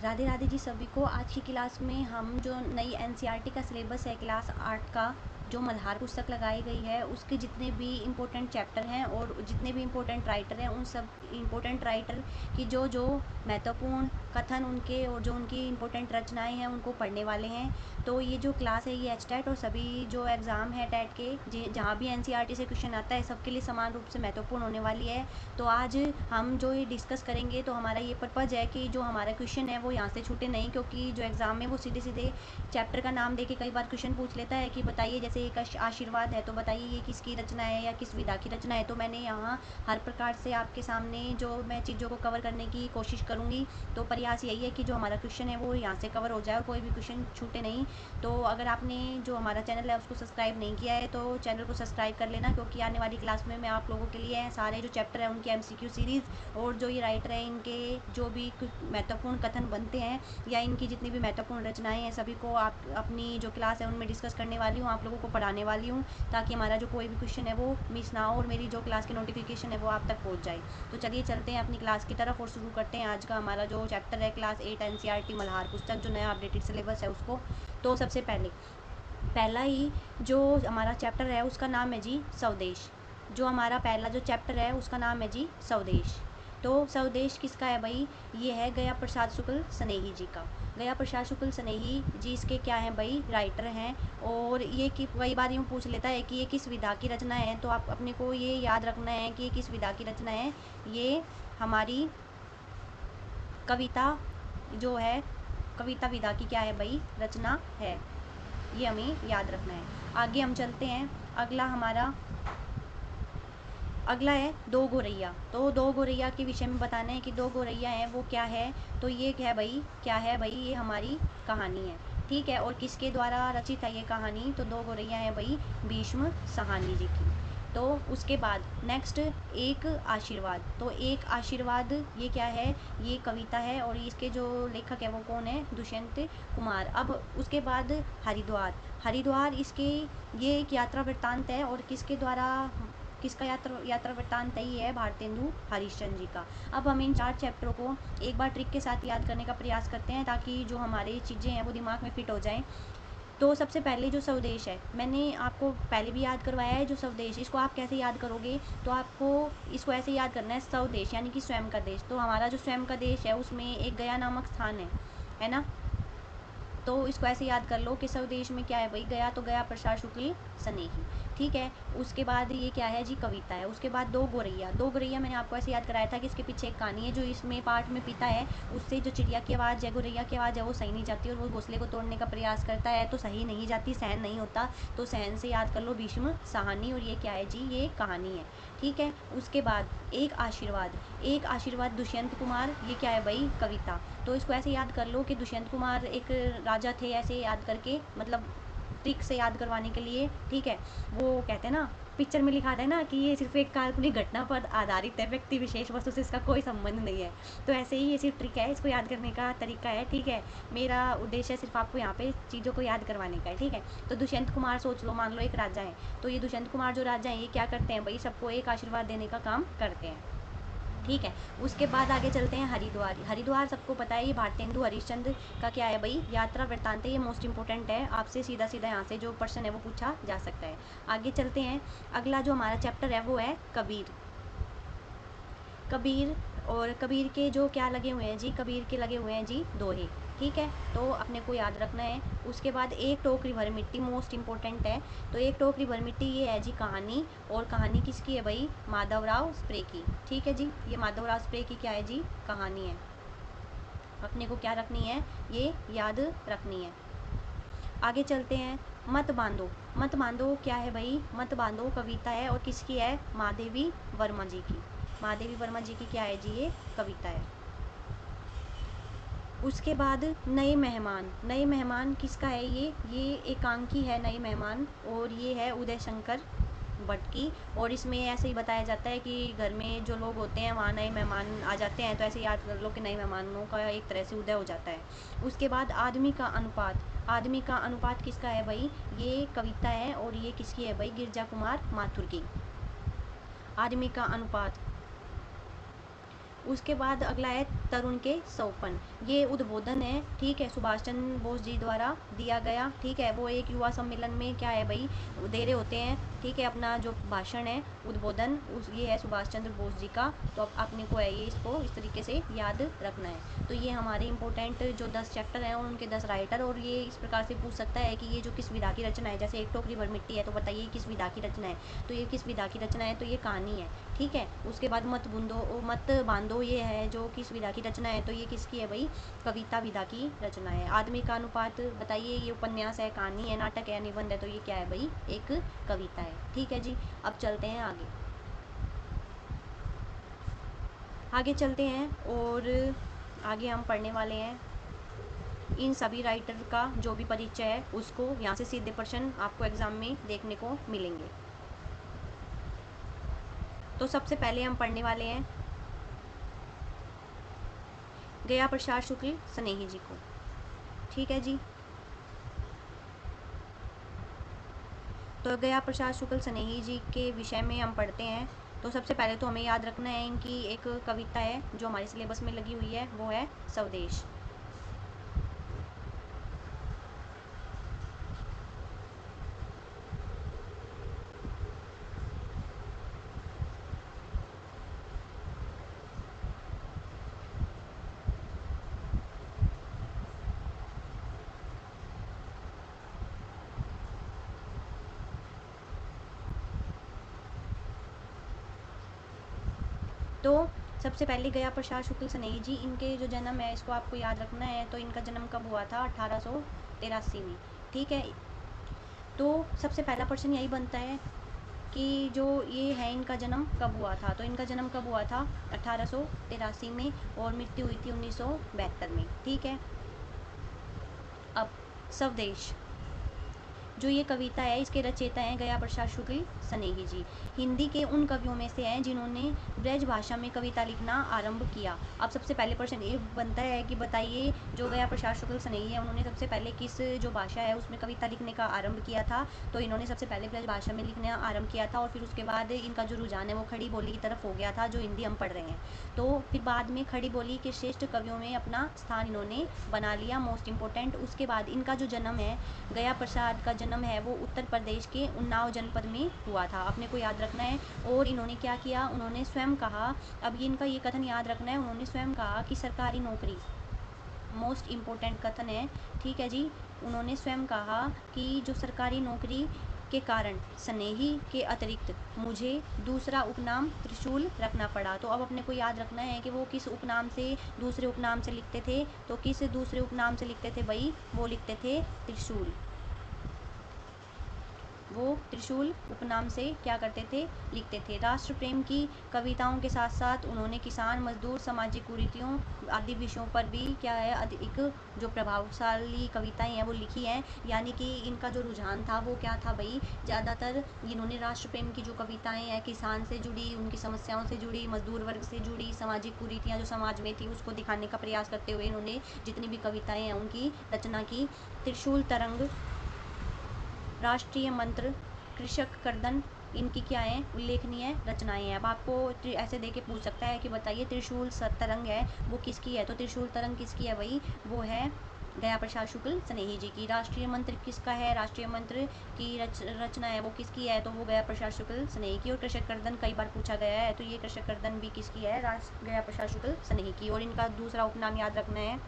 राधे राधे जी सभी को। आज की क्लास में हम जो नई एनसीईआरटी का सिलेबस है क्लास 8 का, जो मल्हार पुस्तक लगाई गई है, उसके जितने भी इम्पोर्टेंट चैप्टर हैं और जितने भी इम्पोर्टेंट राइटर हैं, उन सब इम्पोर्टेंट राइटर की जो जो महत्वपूर्ण कथन उनके और जो उनकी इम्पोर्टेंट रचनाएं हैं उनको पढ़ने वाले हैं। तो ये जो क्लास है ये एचटेट और सभी जो एग्ज़ाम है टेट के जहाँ भी एनसीईआरटी से क्वेश्चन आता है सबके लिए समान रूप से महत्वपूर्ण होने वाली है। तो आज हम जो ये डिस्कस करेंगे तो हमारा ये पर्पज़ है कि जो हमारा क्वेश्चन है वो यहाँ से छूटे नहीं, क्योंकि जो एग्ज़ाम में वो सीधे सीधे चैप्टर का नाम देके कई बार क्वेश्चन पूछ लेता है कि बताइए, जैसे एक आशीर्वाद है तो बताइए ये किसकी रचना है या किस विधा की रचना है। तो मैंने यहाँ हर प्रकार से आपके सामने जो मैं चीज़ों को कवर करने की कोशिश करूँगी। तो प्रयास यही है कि जो हमारा क्वेश्चन है वो यहाँ से कवर हो जाए और कोई भी क्वेश्चन छूटे नहीं। तो अगर आपने जो हमारा चैनल है उसको सब्सक्राइब नहीं किया है तो चैनल को सब्सक्राइब कर लेना, क्योंकि आने वाली क्लास में मैं आप लोगों के लिए सारे जो चैप्टर हैं उनके एमसीक्यू सीरीज़ और जो ये राइटर है इनके जो भी महत्वपूर्ण कथन बनते हैं या इनकी जितनी भी महत्वपूर्ण रचनाएं हैं सभी को आप अपनी जो क्लास है उनमें डिस्कस करने वाली हूँ, आप लोगों को पढ़ाने वाली हूँ, ताकि हमारा जो कोई भी क्वेश्चन है वो मिस ना हो और मेरी जो क्लास की नोटिफिकेशन है वो आप तक पहुँच जाए। तो चलिए चलते हैं अपनी क्लास की तरफ और शुरू करते हैं आज का हमारा जो चैप्टर है क्लास 8 एनसीईआरटी मल्हार पुस्तक, जो नया अपडेटेड सिलेबस है उसको। तो सबसे पहला ही जो हमारा चैप्टर है उसका नाम है जी स्वदेश। जो हमारा पहला जो चैप्टर है उसका नाम है जी स्वदेश। तो स्वदेश किसका है भाई? ये है गया प्रसाद शुक्ल स्नेही जी का। गया प्रसाद शुक्ल स्नेही जी इसके क्या हैं भाई? राइटर हैं। और ये कि कई बार यूँ पूछ लेता है कि ये किस विधा की रचना है, तो आप अपने को ये याद रखना है कि ये किस विधा की रचना है। ये हमारी कविता जो है, कविता विधा की क्या है भाई? रचना है। ये हमें याद रखना है। आगे हम चलते हैं। अगला है दो गोरैया। तो दो गोरैया के विषय में बताना है कि दो गोरैया हैं वो क्या है। तो ये क्या है भाई? ये हमारी कहानी है, ठीक है। और किसके द्वारा रचित है ये कहानी? तो दो गोरैया है भाई भीष्म साहनी जी की। तो उसके बाद नेक्स्ट एक आशीर्वाद। तो एक आशीर्वाद ये क्या है? ये कविता है और इसके जो लेखक है वो कौन है? दुष्यंत कुमार। अब उसके बाद हरिद्वार इसके ये एक यात्रा वृत्तांत है और किसके द्वारा, किसका यात्रा वृत्तांत ही है? भारतेंदु हरिश्चंद्र जी का। अब हम इन 4 चैप्टरों को एक बार ट्रिक के साथ याद करने का प्रयास करते हैं ताकि जो हमारी चीज़ें हैं वो दिमाग में फिट हो जाएं। तो सबसे पहले जो स्वदेश है, मैंने आपको पहले भी याद करवाया है। जो स्वदेश, इसको आप कैसे याद करोगे? तो आपको इसको ऐसे याद करना है, स्वदेश यानी कि स्वयं का देश। तो हमारा जो स्वयं का देश है उसमें एक गया नामक स्थान है ना। तो इसको ऐसे याद कर लो कि स्वदेश में क्या है भाई? गया। तो गया प्रसाद शुक्ल स्नेही, ठीक है। उसके बाद ये क्या है जी? कविता है। उसके बाद दो गोरैया मैंने आपको ऐसे याद कराया था कि इसके पीछे एक कहानी है। जो इसमें पाठ में पिता है उससे जो चिड़िया की आवाज़ है, गोरैया की आवाज़ है, वो सही नहीं जाती और वो घोंसले को तोड़ने का प्रयास करता है तो सही नहीं जाती, सहन नहीं होता। तो सहन से याद कर लो भीष्म साहनी, और ये क्या है जी? ये कहानी है, ठीक है। उसके बाद एक आशीर्वाद दुष्यंत कुमार, ये क्या है भाई? कविता। तो इसको ऐसे याद कर लो कि दुष्यंत कुमार एक राजा थे, ऐसे याद करके, मतलब ट्रिक से याद करवाने के लिए, ठीक है। वो कहते हैं ना, पिक्चर में लिखा था ना कि ये सिर्फ एक काल्पनिक घटना पर आधारित है, व्यक्ति विशेष वस्तु से इसका कोई संबंध नहीं है। तो ऐसे ही ये सिर्फ ट्रिक है, इसको याद करने का तरीका है, ठीक है। मेरा उद्देश्य सिर्फ आपको यहाँ पे चीज़ों को याद करवाने का है, ठीक है। तो दुष्यंत कुमार सोच लो, मान लो एक राजा है। तो ये दुष्यंत कुमार जो राजा है ये क्या करते हैं भाई? सबको एक आशीर्वाद देने का काम करते हैं, ठीक है। उसके बाद आगे चलते हैं हरिद्वार सबको पता है, ये भारतेंदु हरिश्चंद्र का क्या है भाई? यात्रा वृत्तांत है। ये मोस्ट इंपॉर्टेंट है, आपसे सीधा यहाँ से जो प्रश्न है वो पूछा जा सकता है। आगे चलते हैं। अगला जो हमारा चैप्टर है वो है कबीर। और कबीर के जो क्या लगे हुए हैं जी? कबीर के लगे हुए हैं जी दोहे, ठीक है। तो अपने को याद रखना है। उसके बाद एक टोकरी भर मिट्टी, मोस्ट इंपॉर्टेंट है। तो एक टोकरी भर मिट्टी ये है जी कहानी, और कहानी किसकी है भाई? माधवराव स्प्रे की, ठीक है जी। ये माधवराव स्प्रे की क्या है जी? कहानी है। अपने को क्या रखनी है? ये याद रखनी है। आगे चलते हैं। मत बांधो क्या है भाई? मत बांधो कविता है और किसकी है? महादेवी वर्मा जी की। महादेवी वर्मा जी की क्या है जी? ये कविता है। उसके बाद नए मेहमान किसका है? ये एकांकी है नए मेहमान, और ये है उदय शंकर भट्ट की। और इसमें ऐसे ही बताया जाता है कि घर में जो लोग होते हैं वहाँ नए मेहमान आ जाते हैं, तो ऐसे याद कर लो कि नए मेहमानों का एक तरह से उदय हो जाता है। उसके बाद आदमी का अनुपात किसका है भाई? ये कविता है और ये किसकी है भाई? गिरजा कुमार माथुर की, आदमी का अनुपात। उसके बाद अगला है तरुण के सौपन। ये उद्बोधन है, ठीक है, सुभाष चंद्र बोस जी द्वारा दिया गया, ठीक है। वो एक युवा सम्मेलन में क्या है भाई दे रहे होते हैं, ठीक है, अपना जो भाषण है उद्बोधन उस ये है सुभाष चंद्र बोस जी का। तो अब अपने को है ये इसको इस तरीके से याद रखना है। तो ये हमारे इंपॉर्टेंट जो 10 चैप्टर हैं और उनके 10 राइटर। और ये इस प्रकार से पूछ सकता है कि ये जो किस विधा की रचना है, जैसे एक टोकरी भर मिट्टी है तो बताइए किस विधा की रचना है। तो ये किस विधा की रचना है, तो ये कहानी है, ठीक है। उसके बाद मत बांधो ये है जो किस विधा की रचना है, तो ये किसकी है भाई, कविता विधा की रचना है। आदमी का अनुपात बताइए, ये उपन्यास है, कहानी है, नाटक है, निबंध है, तो ये क्या है भाई, एक कविता है, ठीक है जी। अब चलते हैं आगे, आगे चलते हैं और आगे हम पढ़ने वाले हैं इन सभी राइटर का जो भी परिचय है उसको। यहाँ से सीधे प्रश्न आपको एग्जाम में देखने को मिलेंगे। तो सबसे पहले हम पढ़ने वाले हैं गया प्रसाद शुक्ल स्नेही जी को, ठीक है जी। तो गया प्रसाद शुक्ल स्नेही जी के विषय में हम पढ़ते हैं। तो सबसे पहले तो हमें याद रखना है इनकी एक कविता है जो हमारे सिलेबस में लगी हुई है, वो है स्वदेश। तो सबसे पहले गया प्रसाद शुक्ल स्नेही जी, इनके जो जन्म है इसको आपको याद रखना है। तो इनका जन्म कब हुआ था, 1883 में, ठीक है। तो सबसे पहला प्रश्न यही बनता है कि जो ये है इनका जन्म कब हुआ था। तो इनका जन्म कब हुआ था, 1883 में, और मृत्यु हुई थी 1972 में, ठीक है। अब स्वदेश जो ये कविता है इसके रचयिता हैं गया प्रसाद शुक्ल स्नेही जी। हिंदी के उन कवियों में से हैं जिन्होंने ब्रज भाषा में कविता लिखना आरंभ किया। अब सबसे पहले प्रश्न ये बनता है कि बताइए जो गया प्रसाद शुक्ल स्नेही है उन्होंने सबसे पहले किस जो भाषा है उसमें कविता लिखने का आरंभ किया था। तो इन्होंने सबसे पहले ब्रज भाषा में लिखना आरंभ किया था और फिर उसके बाद इनका जो रुझान है वो खड़ी बोली की तरफ हो गया था, जो हिंदी हम पढ़ रहे हैं। तो फिर बाद में खड़ी बोली के श्रेष्ठ कवियों में अपना स्थान इन्होंने बना लिया, मोस्ट इम्पोर्टेंट। उसके बाद इनका जो जन्म है, गया प्रसाद का जन्म है वो उत्तर प्रदेश के उन्नाव जनपद में हुआ था, अपने को याद रखना है। और इन्होंने क्या किया, उन्होंने स्वयं कहा, अब इनका ये कथन याद रखना है, उन्होंने स्वयं कहा कि सरकारी नौकरी, मोस्ट इम्पोर्टेंट कथन है, ठीक है जी। उन्होंने स्वयं कहा कि जो सरकारी नौकरी के कारण स्नेही के अतिरिक्त मुझे दूसरा उपनाम त्रिशूल रखना पड़ा। तो अब अपने को याद रखना है कि वो किस उपनाम से, दूसरे उपनाम से लिखते थे। तो किस दूसरे उपनाम से लिखते थे भाई, वो लिखते थे त्रिशूल। वो त्रिशूल उपनाम से क्या करते थे, लिखते थे। राष्ट्र प्रेम की कविताओं के साथ साथ उन्होंने किसान, मजदूर, सामाजिक कुरीतियों आदि विषयों पर भी क्या है अधिक जो प्रभावशाली कविताएं हैं वो लिखी हैं। यानी कि इनका जो रुझान था वो क्या था भाई, ज़्यादातर इन्होंने राष्ट्र प्रेम की जो कविताएं हैं, किसान से जुड़ी, उनकी समस्याओं से जुड़ी, मजदूर वर्ग से जुड़ी, सामाजिक कुरीतियाँ जो समाज में थी उसको दिखाने का प्रयास करते हुए इन्होंने जितनी भी कविताएं हैं उनकी रचना की। त्रिशूल तरंग, राष्ट्रीय मंत्र, कृषक कर्दन, इनकी क्या है उल्लेखनीय रचनाएं हैं। अब आपको ऐसे देके पूछ सकता है कि बताइए त्रिशूल तरंग है वो किसकी है। तो त्रिशूल तरंग किसकी है भाई, वो है गया प्रसाद शुक्ल स्नेही जी की। राष्ट्रीय मंत्र किसका है, राष्ट्रीय मंत्र की रचना है वो किसकी है, तो वो गया प्रसाद शुक्ल स्नेही की। और कृषक कर्दन कई बार पूछा गया है, तो ये कृषक कर्दन भी किसकी है, गया प्रसाद शुक्ल स्नेही की। और इनका दूसरा उपनाम याद रखना है,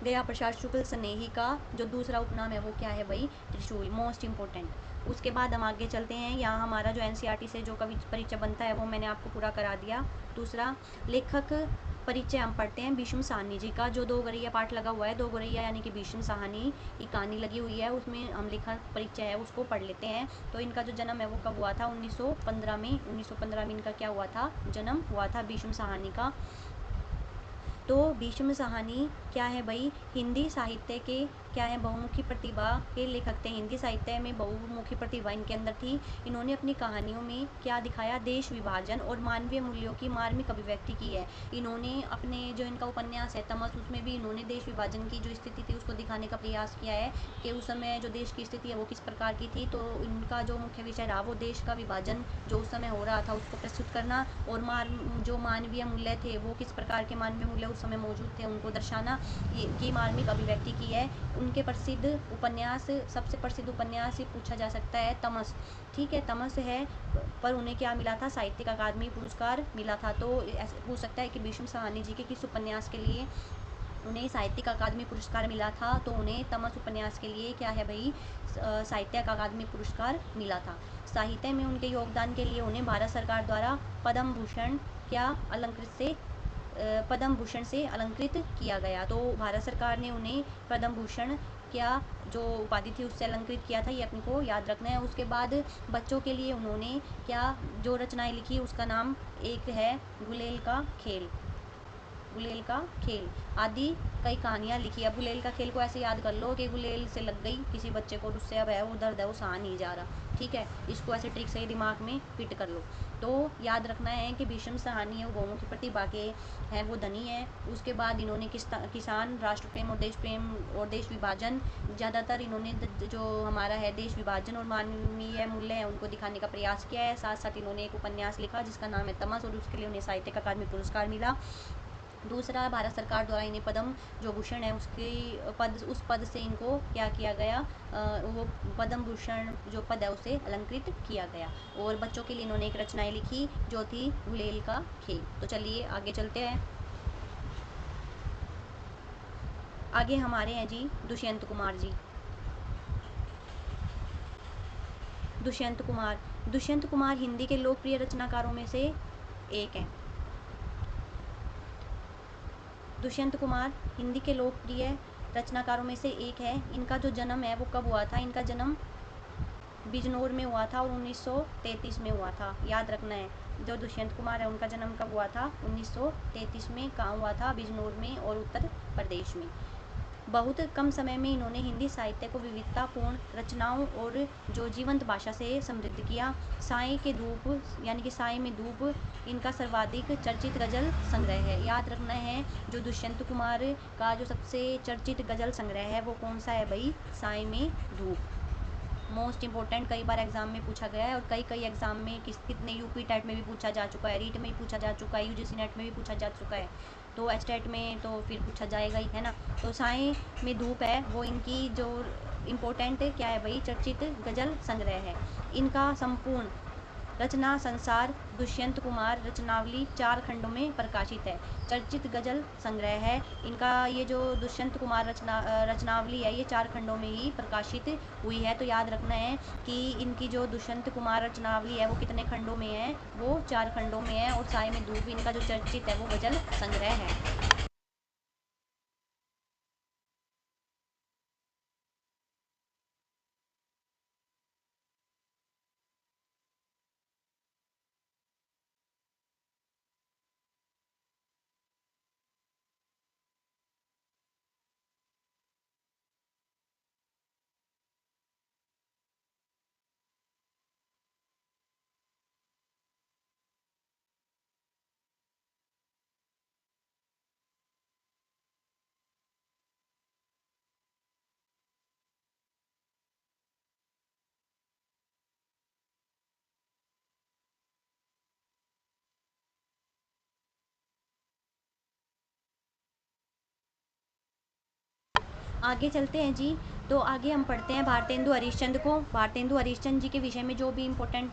गया प्रसाद शुक्ल स्नेही का जो दूसरा उपनाम है वो क्या है भाई, त्रिशूल, मोस्ट इम्पोर्टेंट। उसके बाद हम आगे चलते हैं, यहाँ हमारा जो एनसीईआरटी से जो कवि परिचय बनता है वो मैंने आपको पूरा करा दिया। दूसरा लेखक परिचय हम पढ़ते हैं भीष्म साहनी जी का, जो 2 गौरैया पाठ लगा हुआ है, 2 गौरैया यानी कि भीष्म साहनी की कहानी लगी हुई है, उसमें हम लेखक परिचय है उसको पढ़ लेते हैं। तो इनका जो जन्म है वो कब हुआ था, 1915 में। 1915 में इनका क्या हुआ था, जन्म हुआ था भीष्म साहनी का। तो भीष्म साहनी क्या है भाई, हिंदी साहित्य के क्या है, बहुमुखी प्रतिभा के लेखक थे। हिंदी साहित्य में बहुमुखी प्रतिभा इनके अंदर थी। इन्होंने अपनी कहानियों में क्या दिखाया, देश विभाजन और मानवीय मूल्यों की मार्मिक अभिव्यक्ति की है। इन्होंने अपने जो इनका उपन्यास है तमस, उसमें भी इन्होंने देश विभाजन की जो स्थिति थी उसको दिखाने का प्रयास किया है कि उस समय जो देश की स्थिति है वो किस प्रकार की थी। तो इनका जो मुख्य विषय रहा वो देश का विभाजन जो उस समय हो रहा था उसको प्रस्तुत करना, और जो मानवीय मूल्य थे वो किस प्रकार के मानवीय मूल्य उस समय मौजूद थे उनको दर्शाना, ये की मार्मिक अभिव्यक्ति की है। उनके प्रसिद्ध उपन्यास, सबसे प्रसिद्ध उपन्यास पूछा जा सकता है तमस। ठीक है, तमस है, पर उन्हें क्या मिला था, साहित्यिक अकादमी पुरस्कार मिला था। तो ऐसे पूछ सकता है कि भीष्म साहनी जी के किस उपन्यास के लिए उन्हें साहित्यिक अकादमी पुरस्कार मिला था। तो उन्हें तमस उपन्यास के लिए क्या है भाई, साहित्यिक अकादमी पुरस्कार मिला था। साहित्य में उनके योगदान के लिए उन्हें भारत सरकार द्वारा पद्म भूषण क्या अलंकृत से पद्म भूषण से अलंकृत किया गया। तो भारत सरकार ने उन्हें पद्म भूषण क्या जो उपाधि थी उससे अलंकृत किया था, ये अपने को याद रखना है। उसके बाद बच्चों के लिए उन्होंने क्या जो रचनाएं लिखी उसका नाम एक है गुलेल का खेल, गुलेल का खेल आदि कई कहानियाँ लिखी। अब गुलेल का खेल को ऐसे याद कर लो कि गुलेल से लग गई किसी बच्चे को, उससे अब है वो दर्द है वो सहा नहीं जा रहा। ठीक है, इसको ऐसे ट्रिक से दिमाग में फिट कर लो। तो याद रखना है कि भीष्म साहनी है वो बहुमुखी प्रतिभा के हैं, वो धनी है। उसके बाद इन्होंने किसान, राष्ट्र प्रेम और देश प्रेम और देश विभाजन, ज़्यादातर इन्होंने जो हमारा है देश विभाजन और मानवीय मूल्य है उनको दिखाने का प्रयास किया है। साथ साथ इन्होंने एक उपन्यास लिखा जिसका नाम है तमस, और उसके लिए उन्हें साहित्यिक अकादमी पुरस्कार मिला। दूसरा, भारत सरकार द्वारा इन्हें पद्म जो भूषण है उसके पद, उस पद से इनको क्या किया गया, वो पद्म भूषण जो पद है उसे अलंकृत किया गया। और बच्चों के लिए इन्होंने एक रचनाएं लिखी जो थी गुलेल का खेल। तो चलिए आगे चलते हैं। आगे हमारे हैं जी दुष्यंत कुमार जी। दुष्यंत कुमार, दुष्यंत कुमार हिंदी के लोकप्रिय रचनाकारों में से एक हैं। दुष्यंत कुमार हिंदी के लोकप्रिय रचनाकारों में से एक है। इनका जो जन्म है वो कब हुआ था, इनका जन्म बिजनौर में हुआ था और 1933 में हुआ था। याद रखना है, जो दुष्यंत कुमार है उनका जन्म कब हुआ था, 1933 में। कहाँ हुआ था, बिजनौर में और उत्तर प्रदेश में। बहुत कम समय में इन्होंने हिंदी साहित्य को विविधतापूर्ण रचनाओं और जो जीवंत भाषा से समृद्ध किया। साए के धूप यानी कि साए में धूप इनका सर्वाधिक चर्चित गजल संग्रह है। याद रखना है, जो दुष्यंत कुमार का जो सबसे चर्चित गजल संग्रह है वो कौन सा है भाई, साए में धूप। मोस्ट इंपॉर्टेंट, कई बार एग्जाम में पूछा गया है और कई एग्जाम में कितने यूपी टेट में भी पूछा जा चुका है, रीट में भी पूछा जा चुका है, यूजीसी नेट में भी पूछा जा चुका है, तो एचटेट में तो फिर पूछा जाएगा ही, है ना। तो साए में धूप है वो इनकी जो इम्पोर्टेंट क्या है भाई, चर्चित गजल संग्रह है। इनका संपूर्ण रचना संसार दुष्यंत कुमार रचनावली 4 खंडों में प्रकाशित है। चर्चित गजल संग्रह है इनका, ये जो दुष्यंत कुमार रचनावली है ये 4 खंडों में ही प्रकाशित हुई है। तो याद रखना है कि इनकी जो दुष्यंत कुमार रचनावली है वो कितने खंडों में है, वो 4 खंडों में है। और साए में धूप इनका जो चर्चित है वो गजल संग्रह है। आगे चलते हैं जी। तो आगे हम पढ़ते हैं भारतेंदु हरिश्चंद्र को। भारतेंदु हरिश्चंद्र जी के विषय में जो भी इम्पोर्टेंट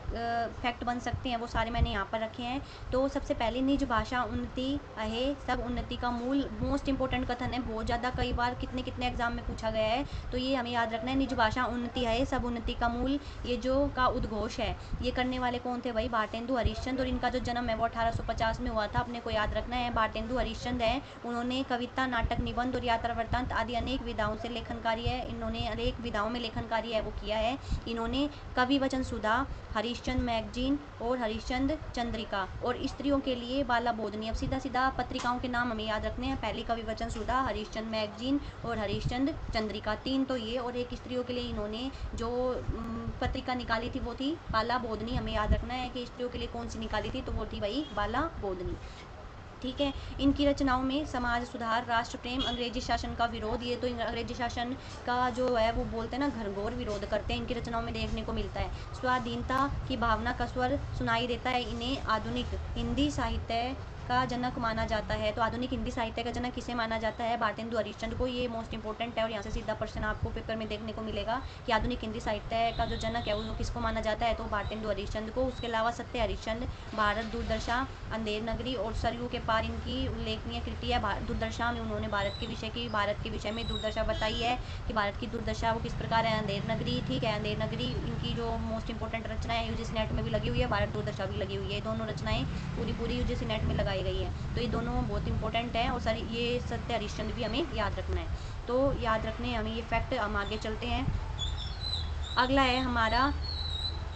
फैक्ट बन सकते हैं वो सारे मैंने यहाँ पर रखे हैं। तो सबसे पहले निज भाषा उन्नति है सब उन्नति का मूल, मोस्ट इंपॉर्टेंट कथन है, बहुत ज़्यादा कई बार कितने कितने एग्जाम में पूछा गया है। तो ये हमें याद रखना है, निज भाषा उन्नति है सब उन्नति का मूल, ये जो का उद्घोष है ये करने वाले कौन थे भाई, भारतेंदु हरिश्चंद्र। और इनका जो जन्म है वो 1850 में हुआ था, अपने को याद रखना है। भारतेंदु हरिश्चंद्र है, उन्होंने कविता, नाटक, निबंध और यात्रा वृत्तांत आदि अनेक विधाओं से लेखन कार्य इन्होंने अनेक विधाओं में लेखन कार्य है वो किया है। इन्होंने कवि वचन सुधा, हरिश्चंद्र मैगजीन और हरिश्चंद्र चंद्रिका और स्त्रियों के लिए बाला बोधनी। अब सीधा सीधा पत्रिकाओं के नाम हमें याद रखने हैं। पहली कवि वचन सुधा, हरिश्चंद्र मैगजीन और हरिश्चंद्र चंद्रिका, 3 तो ये, और एक स्त्रियों के लिए इन्होंने जो पत्रिका निकाली थी वो थी बाला बोधनी। हमें याद रखना है कि स्त्रियों के लिए कौन सी निकाली थी, तो वो थी भाई बाला बोधनी। ठीक है। इनकी रचनाओं में समाज सुधार, राष्ट्र प्रेम, अंग्रेजी शासन का विरोध, ये तो अंग्रेजी शासन का जो है वो बोलते हैं ना घनघोर विरोध करते हैं, इनकी रचनाओं में देखने को मिलता है। स्वाधीनता की भावना का स्वर सुनाई देता है। इन्हें आधुनिक हिंदी साहित्य का जनक माना जाता है। तो आधुनिक हिंदी साहित्य का जनक किसे माना जाता है? भारतेंदु हरिश्चंद्र को। ये मोस्ट इंपॉर्टेंट है और यहाँ से सीधा प्रश्न आपको पेपर में देखने को मिलेगा कि आधुनिक हिंदी साहित्य का जो जनक है वो किसको माना जाता है, तो भारतेंदु हरिश्चंद्र को। उसके अलावा सत्य हरिश्चंद्र, भारत दुर्दशा, अंधेर नगरी और सरयू के पार इनकी उल्लेखनीय कृति है। दुर्दशा में उन्होंने भारत के विषय में दुर्दशा बताई है कि भारत की दुर्दशा वो किस प्रकार है। अंधेर नगरी, ठीक है, अंधेर नगरी इनकी जो मोस्ट इंपॉर्टेंट रचना है, यूजीसी नेट में भी लगी हुई है, भारत दुर्दशा भी लगी हुई है। दोनों रचनाएं पूरी यूजीसी नेट में लगाई गई है, तो ये दोनों बहुत इंपॉर्टेंट है। और सर ये सत्य हरिश्चंद्र भी हमें याद रखना है, तो याद रखने हमें ये फैक्ट। हम आगे चलते हैं। अगला है हमारा,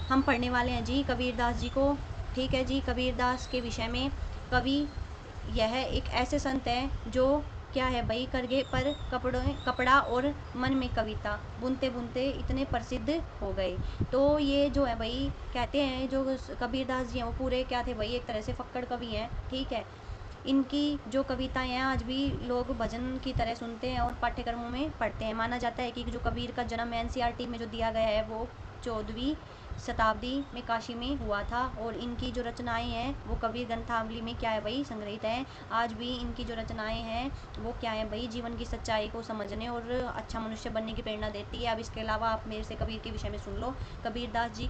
हम पढ़ने वाले हैं जी कबीरदास जी को। ठीक है जी, कबीरदास के विषय में। कवि यह एक ऐसे संत हैं जो क्या है भाई, करगे पर कपड़ा और मन में कविता बुनते बुनते इतने प्रसिद्ध हो गए। तो ये जो है भाई कहते हैं जो कबीरदास जी हैं वो पूरे क्या थे भाई, एक तरह से फक्कड़ कवि हैं। ठीक है। इनकी जो कविताएं हैं आज भी लोग भजन की तरह सुनते हैं और पाठ्यक्रमों में पढ़ते हैं। माना जाता है कि जो कबीर का जन्म एनसीईआरटी में जो दिया गया है वो 14वीं शताब्दी में काशी में हुआ था, और इनकी जो रचनाएं हैं वो कबीर ग्रंथावली में क्या है भाई संग्रहित है। आज भी इनकी जो रचनाएं हैं वो क्या है भाई, जीवन की सच्चाई को समझने और अच्छा मनुष्य बनने की प्रेरणा देती है। अब इसके अलावा आप मेरे से कबीर के विषय में सुन लो। कबीरदास जी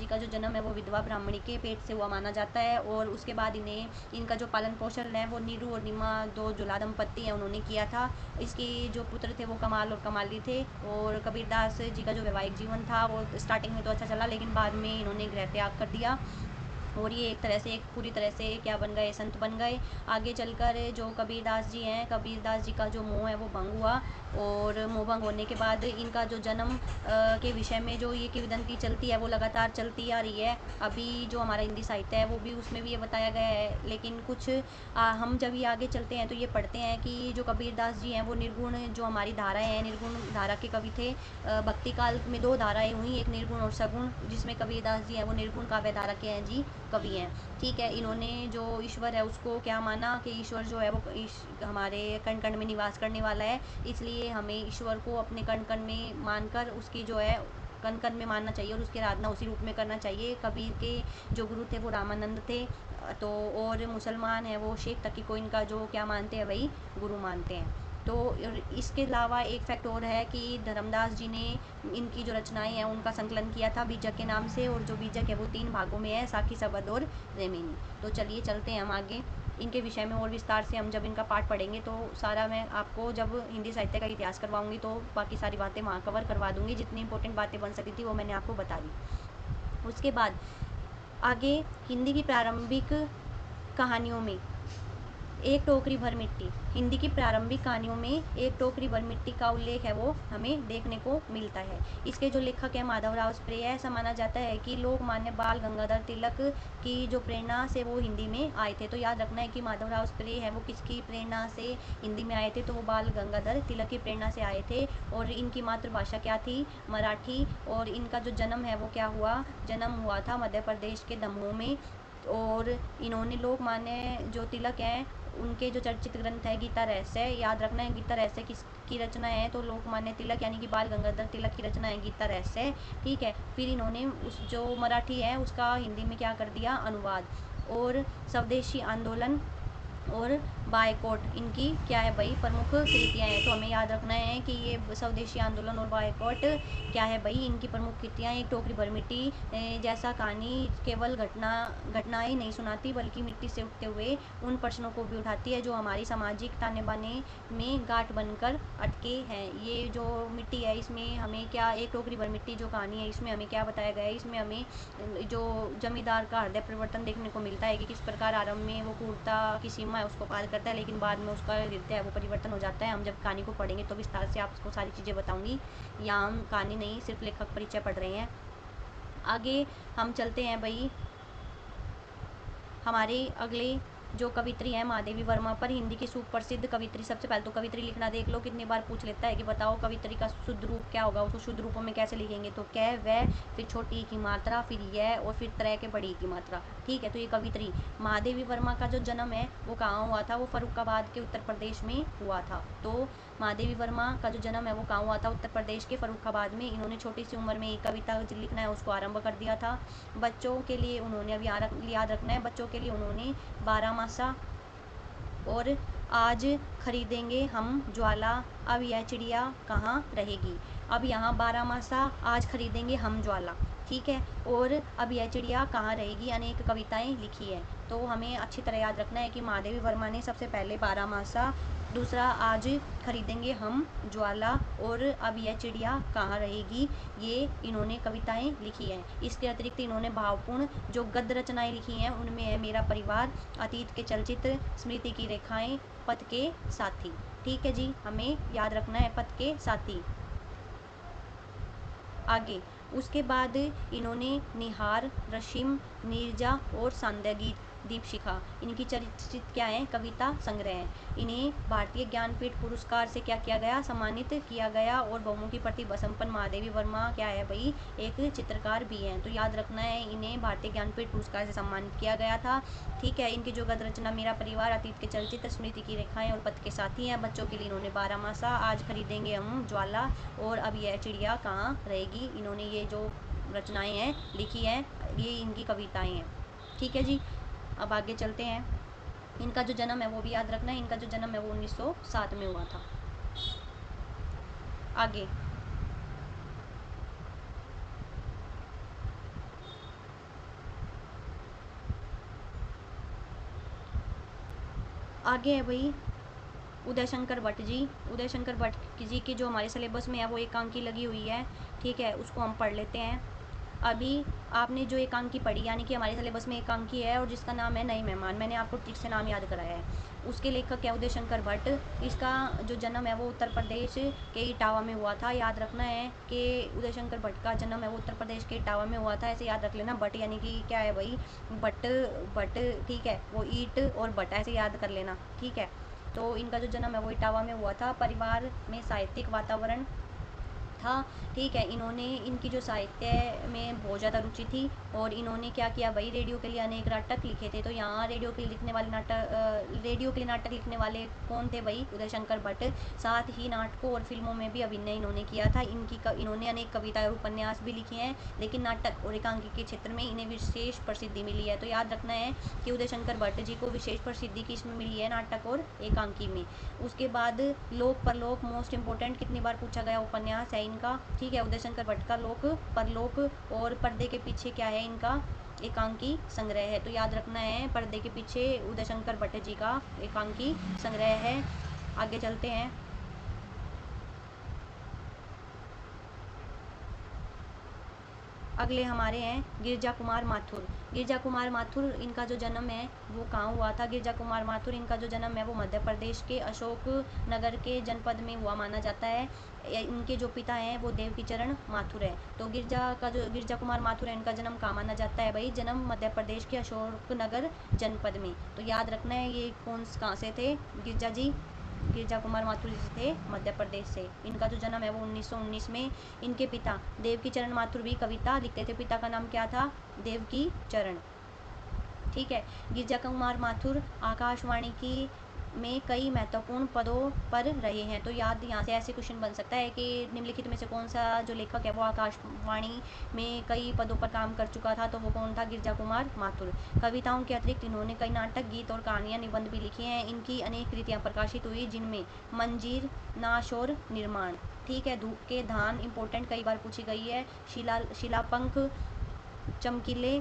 का जो जन्म है वो विधवा ब्राह्मणी के पेट से हुआ माना जाता है, और उसके बाद इनका जो पालन पोषण है वो नीरू और नीमा, 2 जुला दंपत्ति हैं, उन्होंने किया था। इसके जो पुत्र थे वो कमाल और कमाली थे। और कबीरदास जी का जो वैवाहिक जीवन था वो स्टार्टिंग में तो अच्छा चला, लेकिन बाद में इन्होंने गृह त्याग कर दिया, और ये एक पूरी तरह से क्या बन गए, संत बन गए। आगे चलकर जो कबीरदास जी हैं, कबीरदास जी का जो मोह है वो भंग हुआ, और मोह भंग होने के बाद इनका जो जन्म के विषय में जो ये किंवदंती चलती है वो लगातार चलती आ रही है। अभी जो हमारा हिंदी साहित्य है वो भी उसमें भी ये बताया गया है, लेकिन कुछ हम जब ये आगे चलते हैं तो ये पढ़ते हैं कि जो कबीरदास जी हैं वो निर्गुण जो हमारी धाराएं हैं, निर्गुण धारा के कवि थे। भक्ति काल में 2 धाराएं हुई, एक निर्गुण और सगुण, जिसमें कबीरदास जी हैं वो निर्गुण काव्य धारा के हैं जी, कवि हैं। ठीक है। इन्होंने जो ईश्वर है उसको क्या माना कि ईश्वर जो है वो हमारे कण कण में निवास करने वाला है, इसलिए हमें ईश्वर को अपने कण कण में मानकर उसकी जो है कण कण में मानना चाहिए और उसकी आराधना उसी रूप में करना चाहिए। कबीर के जो गुरु थे वो रामानंद थे, तो और मुसलमान है वो शेख तकी को इनका जो क्या मानते हैं भाई, गुरु मानते हैं। तो इसके अलावा एक फैक्ट और है कि धर्मदास जी ने इनकी जो रचनाएं हैं उनका संकलन किया था बीजक के नाम से, और जो बीजक है वो 3 भागों में है, साखी, सबद और रेमेनी। तो चलिए चलते हैं हम आगे इनके विषय में और विस्तार से। हम जब इनका पाठ पढ़ेंगे तो सारा मैं आपको जब हिंदी साहित्य का इतिहास करवाऊंगी तो बाकी सारी बातें वहाँ कवर करवा दूंगी। जितनी इंपॉर्टेंट बातें बन सकती थी वो मैंने आपको बता दी। उसके बाद आगे हिंदी की प्रारंभिक कहानियों में एक टोकरी भर मिट्टी, हिंदी की प्रारंभिक कहानियों में एक टोकरी भर मिट्टी का उल्लेख है वो हमें देखने को मिलता है। इसके जो लेखक है माधवराव स्प्रे है। ऐसा माना जाता है कि लोकमान्य बाल गंगाधर तिलक की जो प्रेरणा से वो हिंदी में आए थे। तो याद रखना है कि माधवराव स्प्रे है वो किसकी प्रेरणा से हिंदी में आए थे, तो वो बाल गंगाधर तिलक की प्रेरणा से आए थे। और इनकी मातृभाषा क्या थी, मराठी। और इनका जो जन्म है वो क्या हुआ, जन्म हुआ था मध्य प्रदेश के दमोह में। और इन्होंने लोकमान्य जो तिलक हैं उनके जो चर्चित ग्रंथ है गीता रहस्य, याद रखना है गीता रहस्य किसकी रचना है, तो लोकमान्य तिलक यानी कि बाल गंगाधर तिलक की रचना है गीता रहस्य। ठीक है। फिर इन्होंने उस जो मराठी है उसका हिंदी में क्या कर दिया, अनुवाद। और स्वदेशी आंदोलन और बायकॉट इनकी क्या है भाई, प्रमुख कृतियाँ हैं। तो हमें याद रखना है कि ये स्वदेशी आंदोलन और बायकॉट क्या है भाई, इनकी प्रमुख कृतियाँ। एक टोकरी भर मिट्टी जैसा कहानी केवल घटनाएं नहीं सुनाती बल्कि मिट्टी से उठते हुए उन प्रश्नों को भी उठाती है जो हमारी सामाजिक ताने बाने में गांठ बनकर अटके हैं। ये जो मिट्टी है इसमें हमें क्या, एक टोकरी भर मिट्टी जो कहानी है इसमें हमें क्या बताया गया है, इसमें हमें जो जमींदार का हृदय परिवर्तन देखने को मिलता है कि किस प्रकार आरंभ में वो क्रूरता की सीमा है उसको पार कर करता है, लेकिन बाद में उसका हृदय है वो परिवर्तन हो जाता है। हम जब कहानी को पढ़ेंगे तो विस्तार से आपको सारी चीज़ें बताऊँगी। यहाँ हम कहानी नहीं सिर्फ लेखक परिचय पढ़ रहे हैं। आगे हम चलते हैं भाई हमारे अगले जो कवित्री है महादेवी वर्मा पर। हिंदी की सुप्रसिद्ध कवित्री। सबसे पहले तो कवित्री लिखना देख लो, कितनी बार पूछ लेता है कि बताओ कवित्री का शुद्ध रूप क्या होगा, उसको शुद्ध रूपों में कैसे लिखेंगे, तो कै वह, फिर छोटी ई की मात्रा, फिर यह, और फिर त्रय के बड़ी ई की मात्रा। ठीक है, तो ये कवित्री महादेवी वर्मा का जो जन्म है वो कहाँ हुआ था, वो फर्रुखाबाद के उत्तर प्रदेश में हुआ था। तो महादेवी वर्मा का जो जन्म है वो कहाँ हुआ था, उत्तर प्रदेश के फर्रुखाबाद में। इन्होंने छोटी सी उम्र में एक कविता लिखना है उसको आरंभ कर दिया था। बच्चों के लिए उन्होंने, अभी याद रखना है, बच्चों के लिए उन्होंने 12 मासा और आज खरीदेंगे हम ज्वाला, अब यह चिड़िया कहाँ रहेगी। अब यहाँ 12 मासा, आज खरीदेंगे हम ज्वाला, ठीक है, और अब यह चिड़िया कहाँ रहेगी, अनेक कविताएं लिखी है। तो हमें अच्छी तरह याद रखना है कि महादेवी वर्मा ने सबसे पहले 12 मासा, दूसरा आज खरीदेंगे हम ज्वाला, और अब यह चिड़िया कहाँ रहेगी, ये इन्होंने कविताएं लिखी हैं। इसके अतिरिक्त इन्होंने भावपूर्ण जो गद्य रचनाएं लिखी हैं उनमें है मेरा परिवार, अतीत के चलचित्र, स्मृति की रेखाएं, पथ के साथी। ठीक है जी, हमें याद रखना है पथ के साथी। आगे उसके बाद इन्होंने निहार, रशिम, नीरजा और सांध्य दीपशिखा, इनकी चरित्रित क्या है, कविता संग्रह है। इन्हें भारतीय ज्ञानपीठ पुरस्कार से क्या किया गया, सम्मानित किया गया। और बहुमुखी प्रतिभा संपन्न महादेवी वर्मा क्या है भाई, एक चित्रकार भी हैं। तो याद रखना है इन्हें भारतीय ज्ञानपीठ पुरस्कार से सम्मानित किया गया था। ठीक है, इनकी जो गद्य रचना मेरा परिवार, अतीत के चलचित्र, स्मृति की रेखाएं और पथ के साथी हैं। बच्चों के लिए इन्होंने 12 मासा, आज खरीदेंगे हम ज्वाला, और अब यह चिड़िया कहाँ रहेगी, इन्होंने ये जो रचनाएं हैं लिखी हैं, ये इनकी कविताएं हैं। ठीक है जी, अब आगे चलते हैं। इनका जो जन्म है वो भी याद रखना है, इनका जो जन्म है वो 1907 में हुआ था। आगे आगे है भाई उदय शंकर भट्ट जी। उदय शंकर भट्ट जी की जो हमारे सिलेबस में है वो एकांकी लगी हुई है। ठीक है, उसको हम पढ़ लेते हैं। अभी आपने जो एकांकी पढ़ी, यानी कि हमारे सिलेबस में एकांकी है और जिसका नाम है नए मेहमान, मैंने आपको ठीक से नाम याद कराया है। उसके लेखक क्या, उदय शंकर भट्ट। इसका जो जन्म है वो उत्तर प्रदेश के इटावा में हुआ था। याद रखना है कि उदय शंकर भट्ट का जन्म है वो उत्तर प्रदेश के इटावा में हुआ था, ऐसे याद रख लेना। भट्ट यानी कि क्या है भाई, भट्ट भट्ट, ठीक है, वो ईट और भट्ट ऐसे याद कर लेना। ठीक है, तो इनका जो जन्म है वो इटावा में हुआ था। परिवार में साहित्यिक वातावरण था। ठीक है, इन्होंने, इनकी जो साहित्य में बहुत ज़्यादा रुचि थी और इन्होंने क्या किया भाई, रेडियो के लिए अनेक नाटक लिखे थे। तो यहाँ रेडियो के लिए लिखने वाले रेडियो के लिए नाटक लिखने वाले कौन थे भाई, उदय शंकर भट्ट। साथ ही नाटकों और फिल्मों में भी अभिनय इन्होंने किया था। इन्होंने अनेक कविता और उपन्यास भी लिखे हैं, लेकिन नाटक और एकांकी के क्षेत्र में इन्हें विशेष प्रसिद्धि मिली है। तो याद रखना है कि उदय शंकर भट्ट जी को विशेष प्रसिद्धि किसमें मिली है, नाटक और एकांकी में। उसके बाद लोक परलोक, मोस्ट इंपोर्टेंट, कितनी बार पूछा गया उपन्यास है इनका। ठीक है, उदय शंकर भट्ट का लोक परलोक, और पर्दे के पीछे क्या है, इनका एकांकी संग्रह है। तो याद रखना है पर्दे के पीछे उदय शंकर भट्ट जी का एकांकी संग्रह है। आगे चलते हैं। अगले हमारे हैं गिरजा कुमार माथुर। गिरजा कुमार माथुर, इनका जो जन्म है वो कहाँ हुआ था, गिरजा कुमार माथुर, इनका जो जन्म है वो मध्य प्रदेश के अशोक नगर के जनपद में हुआ माना जाता है। इनके जो पिता हैं वो देवकी चरण माथुर है। तो गिरजा कुमार माथुर है, इनका जन्म कहाँ माना जाता है भाई, जन्म मध्य प्रदेश के अशोक नगर जनपद में। तो याद रखना है ये कहाँ से थे गिरजा जी, गिरजा कुमार माथुर जी थे मध्य प्रदेश से। इनका जो जन्म है वो 1919 में। इनके पिता देवकी चरण माथुर भी कविता लिखते थे। पिता का नाम क्या था, देवकी चरण। ठीक है, गिरजा कुमार माथुर आकाशवाणी की में कई महत्वपूर्ण पदों पर रहे हैं। तो याद यहाँ से ऐसे क्वेश्चन बन सकता है कि निम्नलिखित में से कौन सा जो लेखक है वो आकाशवाणी में कई पदों पर काम कर चुका था, तो वो कौन था, गिरजा कुमार माथुर। कविताओं के अतिरिक्त इन्होंने कई नाटक, गीत और कहानियाँ, निबंध भी लिखे हैं। इनकी अनेक कृतियाँ प्रकाशित हुई, जिनमें मंजीर, नाश और निर्माण। ठीक है, धूप के धान इंपॉर्टेंट, कई बार पूछी गई है। शिलापंख, चमकीले,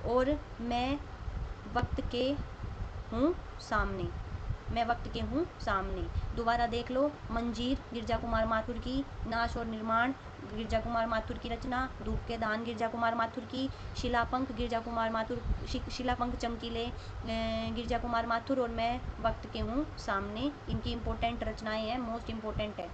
और मैं वक्त के हूँ सामने। मैं वक्त के हूँ सामने। दोबारा देख लो, मंजीर गिरजा कुमार माथुर की, नाश और निर्माण गिरजा कुमार माथुर की रचना, धूप के दान गिरजा कुमार माथुर की, शिलापंख गिरजा कुमार माथुर, शिलापंख चमकीले गिरजा कुमार माथुर, और मैं वक्त के हूँ सामने। इनकी इम्पोर्टेंट रचनाएं हैं, मोस्ट इम्पोर्टेंट है।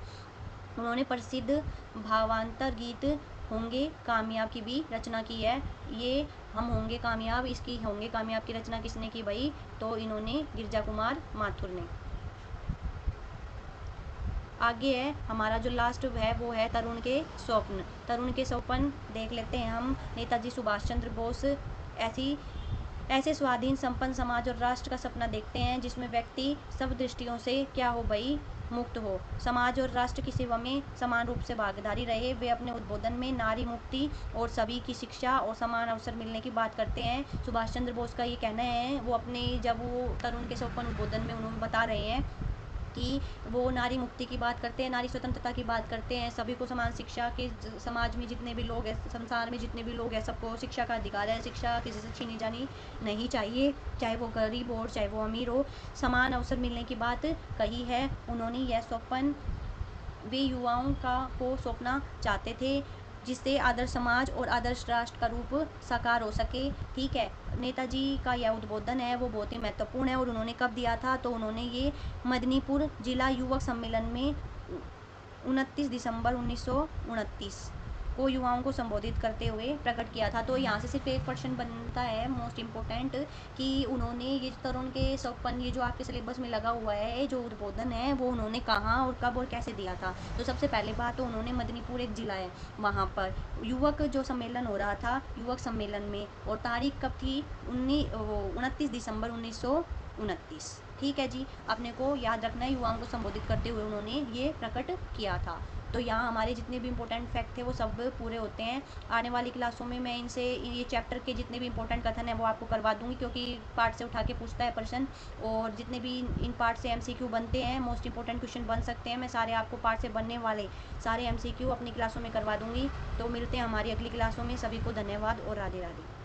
उन्होंने प्रसिद्ध भावांतर गीत होंगे कामयाब की भी रचना की है। ये हम होंगे कामयाब, इसकी होंगे कामयाब की रचना किसने की भाई? तो इन्होंने गिरजा कुमार माथुर ने। आगे है हमारा जो लास्ट है वो है तरुण के स्वप्न। तरुण के स्वप्न देख लेते हैं हम। नेताजी सुभाष चंद्र बोस ऐसे स्वाधीन संपन्न समाज और राष्ट्र का सपना देखते हैं जिसमें व्यक्ति सब दृष्टियों से क्या हो भाई? मुक्त हो। समाज और राष्ट्र की सेवा में समान रूप से भागीदारी रहे। वे अपने उद्बोधन में नारी मुक्ति और सभी की शिक्षा और समान अवसर मिलने की बात करते हैं। सुभाष चंद्र बोस का ये कहना है, वो अपने जब वो तरुण के स्वप्न उद्बोधन में उन्होंने बता रहे हैं कि वो नारी मुक्ति की बात करते हैं, नारी स्वतंत्रता की बात करते हैं, सभी को समान शिक्षा के, समाज में जितने भी लोग हैं, संसार में जितने भी लोग हैं, सबको शिक्षा का अधिकार है। शिक्षा किसी से छीनी जानी नहीं चाहिए, चाहे वो गरीब हो चाहे वो अमीर हो, समान अवसर मिलने की बात कही है उन्होंने। यह स्वप्न वे युवाओं को सौंपना चाहते थे जिससे आदर्श समाज और आदर्श राष्ट्र का रूप साकार हो सके। ठीक है, नेताजी का यह उद्बोधन है वो बहुत ही महत्वपूर्ण है। और उन्होंने कब दिया था? तो उन्होंने ये मदनीपुर जिला युवक सम्मेलन में 29 दिसंबर 1929 को युवाओं को संबोधित करते हुए प्रकट किया था। तो यहाँ से सिर्फ एक क्वेश्चन बनता है मोस्ट इम्पोर्टेंट कि उन्होंने ये तरुण के स्वप्न, ये जो आपके सिलेबस में लगा हुआ है जो उद्बोधन है, वो उन्होंने कहाँ और कब और कैसे दिया था? तो सबसे पहले बात तो उन्होंने मदनीपुर एक जिला है वहाँ पर युवक जो सम्मेलन हो रहा था, युवक सम्मेलन में, और तारीख कब थी? 29 दिसंबर 1929। ठीक है जी, अपने को याद रखना है, युवाओं को संबोधित करते हुए उन्होंने ये प्रकट किया था। तो यहाँ हमारे जितने भी इंपॉर्टेंट फैक्ट थे वो सब पूरे होते हैं। आने वाली क्लासों में मैं इनसे ये चैप्टर के जितने भी इंपॉर्टेंट कथन है वो आपको करवा दूंगी, क्योंकि पार्ट से उठा के पूछता है प्रश्न, और जितने भी इन पार्ट से MCQ बनते हैं, मोस्ट इंपॉर्टेंट क्वेश्चन बन सकते हैं, मैं सारे आपको पार्ट से बनने वाले सारे MCQ अपनी क्लासों में करवा दूंगी। तो मिलते हैं हमारी अगली क्लासों में। सभी को धन्यवाद और राधे राधे।